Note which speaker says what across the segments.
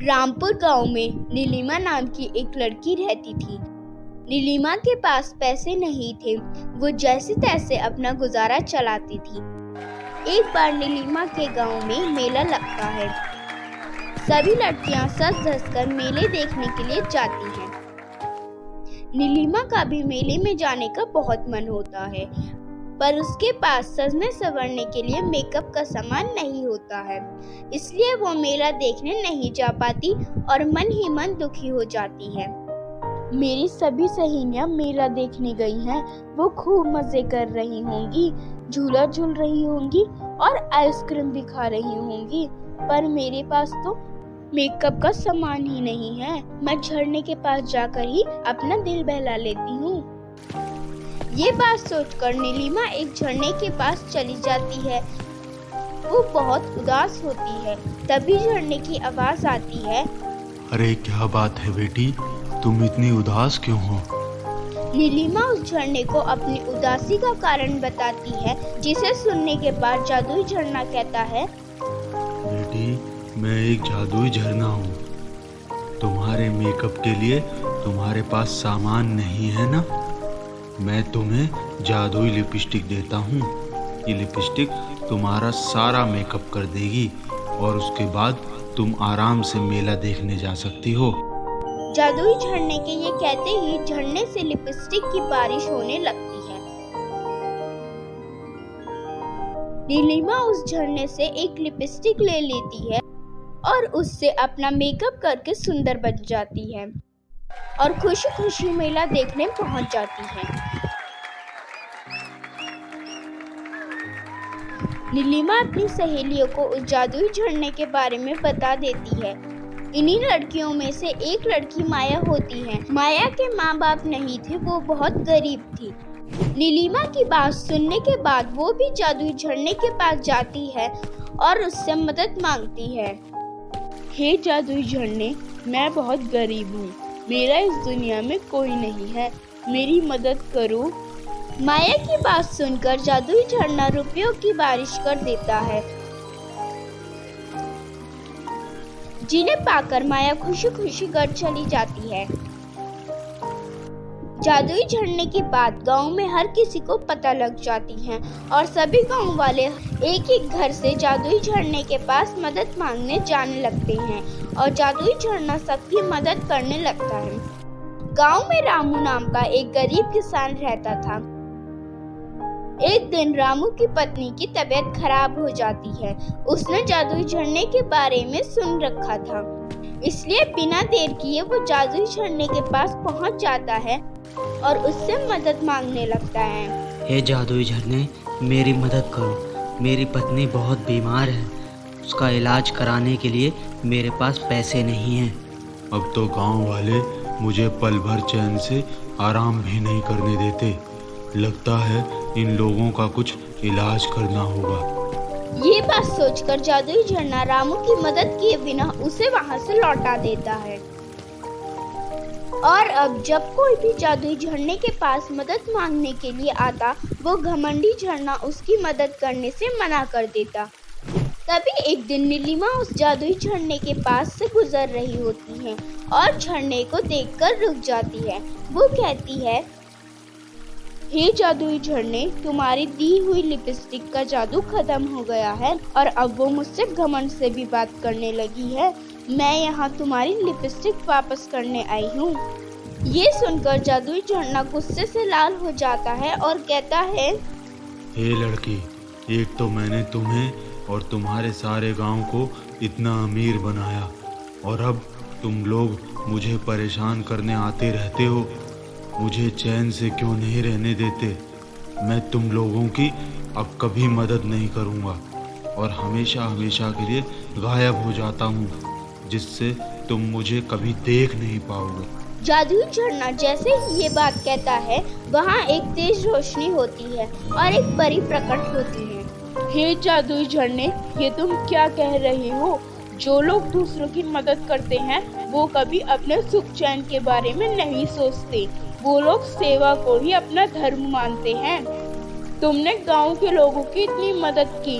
Speaker 1: रामपुर गांव में नीलिमा नाम की एक लड़की रहती थी। नीलिमा के पास पैसे नहीं थे, वो जैसे तैसे अपना गुजारा चलाती थी। एक बार नीलिमा के गांव में मेला लगता है। सभी लड़कियां सज धज कर मेले देखने के लिए जाती हैं। नीलिमा का भी मेले में जाने का बहुत मन होता है, पर उसके पास सजने संवरने के लिए मेकअप का सामान नहीं होता है, इसलिए वो मेला देखने नहीं जा पाती और मन ही मन दुखी हो जाती है। मेरी सभी सहेलियां मेला देखने गई हैं, वो खूब मजे कर रही होंगी, झूला झूल रही होंगी और आइसक्रीम भी खा रही होंगी, पर मेरे पास तो मेकअप का सामान ही नहीं है। मैं झरने के पास जाकर ही अपना दिल बहला लेती हूँ। ये बात सोचकर नीलिमा एक झरने के पास चली जाती है। वो बहुत उदास होती है। तभी झरने की आवाज आती है,
Speaker 2: अरे क्या बात है बेटी, तुम इतनी उदास क्यों हो?
Speaker 1: नीलिमा उस झरने को अपनी उदासी का कारण बताती है, जिसे सुनने के बाद जादुई झरना कहता है,
Speaker 2: बेटी, मैं एक जादुई झरना हूँ। तुम्हारे मेकअप के लिए तुम्हारे पास सामान नहीं है ना? मैं तुम्हें जादुई लिपस्टिक देता हूँ। ये लिपस्टिक तुम्हारा सारा मेकअप कर देगी और उसके बाद तुम आराम से मेला देखने जा सकती हो।
Speaker 1: जादुई झरने के ये कहते ही झरने से लिपस्टिक की बारिश होने लगती है। नीलिमा उस झरने से एक लिपस्टिक ले लेती है और उससे अपना मेकअप करके सुंदर बन जाती है और खुशी खुशी मेला देखने पहुंच जाती है। नीलिमा अपनी सहेलियों को उस जादुई झरने के बारे में बता देती है। इन्हीं लड़कियों में से एक लड़की माया होती है। माया के माँ बाप नहीं थे, वो बहुत गरीब थी। नीलिमा की बात सुनने के बाद वो भी जादुई झरने के पास जाती है और उससे मदद मांगती है। हे जादुई झरने, मैं बहुत गरीब हूँ, मेरा इस दुनिया में कोई नहीं है, मेरी मदद करो। माया की बात सुनकर जादुई झरना रुपयों की बारिश कर देता है, जिन्हें पाकर माया खुशी खुशी घर चली जाती है। जादुई झरने की बात गांव में हर किसी को पता लग जाती है और सभी गांव वाले एक एक घर से जादुई झरने के पास मदद मांगने जाने लगते हैं और जादुई झरना सबकी मदद करने लगता है। गांव में रामू नाम का एक गरीब किसान रहता था। एक दिन रामू की पत्नी की तबीयत खराब हो जाती है। उसने जादुई झरने के बारे में सुन रखा था, इसलिए बिना देर किए वो जादुई झरने के पास पहुंच जाता है और उससे मदद मांगने लगता है।
Speaker 3: हे जादुई झरने, मेरी मदद करो, मेरी पत्नी बहुत बीमार है, उसका इलाज कराने के लिए मेरे पास पैसे नहीं हैं।
Speaker 2: अब तो गांव वाले मुझे पल भर चैन से आराम भी नहीं करने देते। लगता है इन लोगों का कुछ इलाज करना होगा।
Speaker 1: ये बात सोचकर जादुई झरना रामू की मदद किए बिना उसे वहां से लौटा देता है। और अब जब कोई भी जादुई झरने के पास मदद मांगने के लिए आता, वो घमंडी झरना उसकी मदद करने से मना कर देता। तभी एक दिन नीलिमा उस जादुई झरने के पास से गुजर रही होती है और झरने को देखकर रुक जाती है। वो कहती है, हे जादुई झरने, तुम्हारी दी हुई लिपस्टिक का जादू खत्म हो गया है और अब वो मुझसे घमंड से भी बात करने लगी है। मैं यहाँ तुम्हारी लिपस्टिक वापस करने आई हूँ। ये सुनकर जादुई झरना गुस्से से लाल हो जाता है और कहता है,
Speaker 2: हे लड़की, एक तो मैंने तुम्हें और तुम्हारे सारे गांव को इतना अमीर बनाया और अब तुम लोग मुझे परेशान करने आते रहते हो। मुझे चैन से क्यों नहीं रहने देते? मैं तुम लोगों की अब कभी मदद नहीं करूँगा और हमेशा हमेशा के लिए गायब हो जाता हूँ, जिससे तुम मुझे कभी देख नहीं पाओगे।
Speaker 1: जादुई झरना जैसे ही ये बात कहता है, वहाँ एक तेज रोशनी होती है और एक परी प्रकट होती है।
Speaker 4: हे जादुई झरने, ये तुम क्या कह रहे हो? जो लोग दूसरों की मदद करते हैं वो कभी अपने सुख चैन के बारे में नहीं सोचते, वो लोग सेवा को ही अपना धर्म मानते हैं। तुमने गांव के लोगों की इतनी मदद की,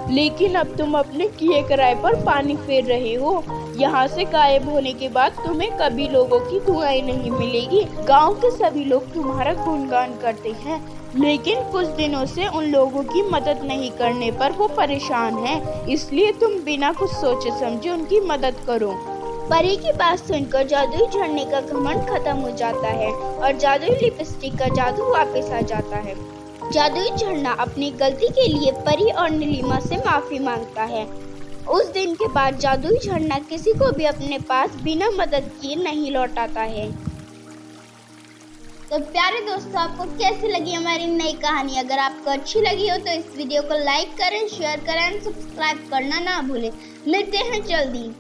Speaker 4: लेकिन अब तुम अपने किए कराए पर पानी फेर रहे हो। यहाँ से गायब होने के बाद तुम्हें कभी लोगों की दुआएं नहीं मिलेगी। गांव के सभी लोग तुम्हारा गुणगान करते हैं, लेकिन कुछ दिनों से उन लोगों की मदद नहीं करने पर वो परेशान हैं। इसलिए तुम बिना कुछ सोचे समझे उनकी मदद करो।
Speaker 1: परी की बात सुनकर जादुई झरने का घमंड खत्म हो जाता है और जादुई लिपस्टिक का जादू वापस आ जाता है। जादुई झरना अपनी गलती के लिए परी और नीलिमा से माफी मांगता है। उस दिन के बाद जादुई झरना किसी को भी अपने पास बिना मदद किए नहीं लौटाता है। तो प्यारे दोस्तों, आपको कैसी लगी हमारी नई कहानी? अगर आपको अच्छी लगी हो तो इस वीडियो को लाइक करें, शेयर करें, सब्सक्राइब करना ना भूलें। मिलते हैं जल्दी।